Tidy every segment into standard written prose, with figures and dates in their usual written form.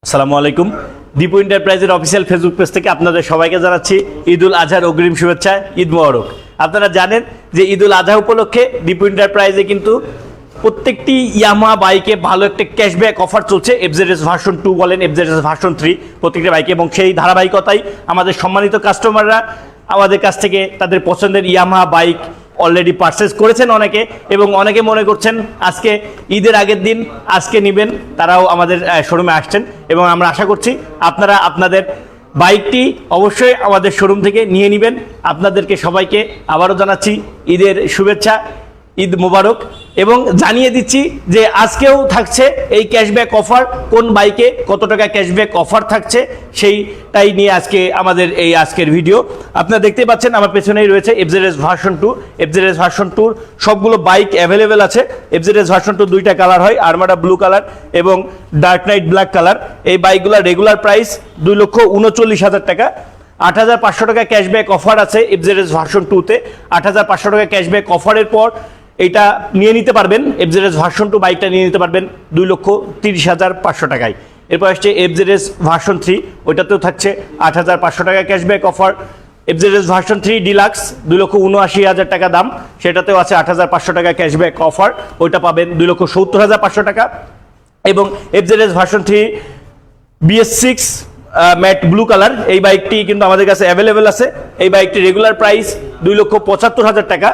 আসসালামু আলাইকুম। দীপু এন্টারপ্রাইজের অফিসিয়াল ফেসবুক পেজ থেকে আপনাদের সবাইকে জানাচ্ছি ঈদুল আজহার অগ্রিম শুভেচ্ছা, ঈদ মোবারক। আপনারা জানেন যে ঈদুল আজহা উপলক্ষে দীপু এন্টারপ্রাইজে কিন্তু প্রত্যেকটি ইয়ামাহা বাইকে ভালো একটা ক্যাশব্যাক অফার চলছে। এফজেডএস ভার্সন 2 বলেন, এফজেডএস ভার্সন 3 প্রত্যেকটি বাইকে, এবং সেই ধারাবাহিকতায় আমাদের সম্মানিত কাস্টমাররা আমাদের কাছ থেকে তাদের পছন্দের ইয়ামাহা বাইক অলরেডি পারচেস করেছেন অনেকে, এবং অনেকে মনে করছেন আজকে ঈদের আগের দিন আজকে নেবেন, তারাও আমাদের শোরুমে আসছেন। এবং আমরা আশা করছি আপনারা আপনাদের বাইকটি অবশ্যই আমাদের শোরুম থেকে নিয়ে নেবেন। আপনাদেরকে সবাইকে আবারও জানাচ্ছি ঈদের শুভেচ্ছা, ঈদ মোবারক। এবং জানিয়ে দিচ্ছি যে আজকেও থাকছে এই ক্যাশব্যাক অফার, কোন বাইকে কত টাকা ক্যাশব্যাক অফার থাকছে সেইটাই নিয়ে আজকে আমাদের এই আজকের ভিডিও। আপনারা দেখতে পাচ্ছেন আমার পেছনেই রয়েছে এফজেডএস ভার্সন 2। এফজেডএস ভার্সন 2 সবগুলো বাইক অ্যাভেলেবেল আছে। এফজেডএস ভার্সন 2 দুইটা কালার হয়, আর্মাডা ব্লু কালার এবং ডার্ক নাইট ব্ল্যাক কালার। এই বাইকগুলোর রেগুলার প্রাইস 2,39,000 টাকা। 8,500 টাকা ক্যাশব্যাক অফার আছে এফজেডএস ভার্সন 2-তে। 8,500 টাকা ক্যাশব্যাক অফারের পর এটা নিয়ে নিতে পারবেন, এফজেডএস ভার্সন 2 বাইকটা নিয়ে নিতে পারবেন 2,30,500 টাকায়। এরপর আসছে এফজেডএস ভার্সন 3, ওইটাতেও থাকছে 8,500 টাকা cashback offer. FZS version 3 deluxe 2,79,000 টাকা দাম, সেটাতেও আছে 8,500 টাকা ক্যাশব্যাক অফার, ওইটা পাবেন 2,70,500 টাকা। এবং FZS version 3 BS6 matte blue colour, এই বাইকটি কিন্তু আমাদের কাছে অ্যাভেলেবেল আছে। এই বাইকটি রেগুলার প্রাইস 2,75,000 টাকা।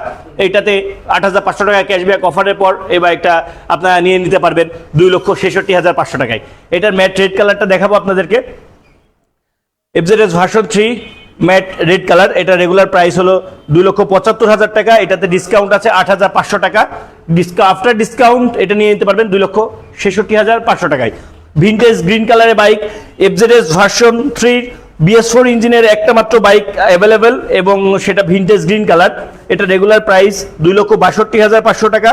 এইটাতে 8,500 টাকা ক্যাশব্যাক অফারের পর এই বাইকটা আপনারা নিয়ে নিতে পারবেন 2,66,500 টাকায়। এটার ম্যাট রেড কালারটা দেখাবো আপনাদেরকে। FZS version 3 matte red colour, এটা রেগুলার প্রাইস হলো 2,75,000 টাকা। এটাতে ডিসকাউন্ট আছে 8,500 টাকা। আফটার ডিসকাউন্ট এটা নিয়ে নিতে পারবেন 2,66,500 টাকায়। ভিনটেজ গ্রিন কালারের বাইক, এফজেডএস ভার্সন 3 BS4 ইঞ্জিনের একটা মাত্র বাইক অ্যাভেলেবেল, এবং সেটা ভিনটেজ গ্রিন কালার। এটা রেগুলার প্রাইস 2,62,500 টাকা।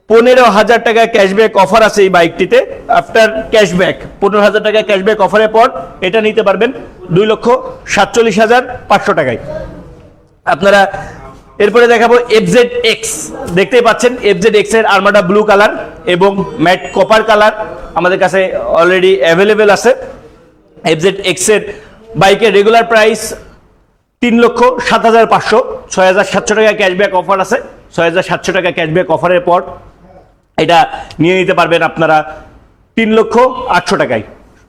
15,000 টাকা ক্যাশব্যাক অফার আছে এই বাইকটিতে। আফটার ক্যাশব্যাক 15,000 টাকা ক্যাশব্যাক অফারের পর এটা নিতে পারবেন 2,47,500 টাকায়। আপনারা এরপরে দেখাবো FZX, দেখতেই পাচ্ছেন FZX এর আর্মাডা ব্লু কালার এবং ম্যাট কপার কালার আমাদের কাছে অলরেডি অ্যাভেলেবেল আছে। FZX এর বাইকের রেগুলার প্রাইস 3,07,500, 6,700 টাকা ক্যাশব্যাক অফার আছে। 6,700 টাকা ক্যাশব্যাক অফারের পর এটা নিয়ে নিতে পারবেন আপনারা 3,08,000 টাকায়।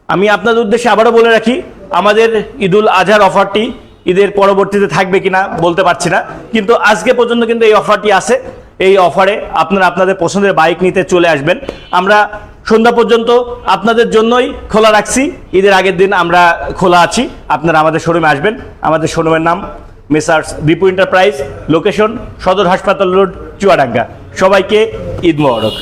আমি আপনাদের উদ্দেশ্যে আবারও বলে রাখি, আমাদের ঈদুল আজহার অফারটি ঈদের পরবর্তীতে থাকবে কিনা বলতে পারছি না, কিন্তু আজকে পর্যন্ত কিন্তু এই অফারটি আছে। এই অফারে আপনারা আপনাদের পছন্দের বাইক নিতে চলে আসবেন। আমরা সন্ধ্যা পর্যন্ত আপনাদের জন্যই খোলা রাখছি। ঈদের আগের দিন আমরা খোলা আছি, আপনারা আমাদের শোরুমে আসবেন। আমাদের শোরুমের নাম মেসার্স দীপু এন্টারপ্রাইজ, লোকেশন সদর হাসপাতাল রোড, চুয়াডাঙ্গা। সবাইকে ঈদ মোবারক।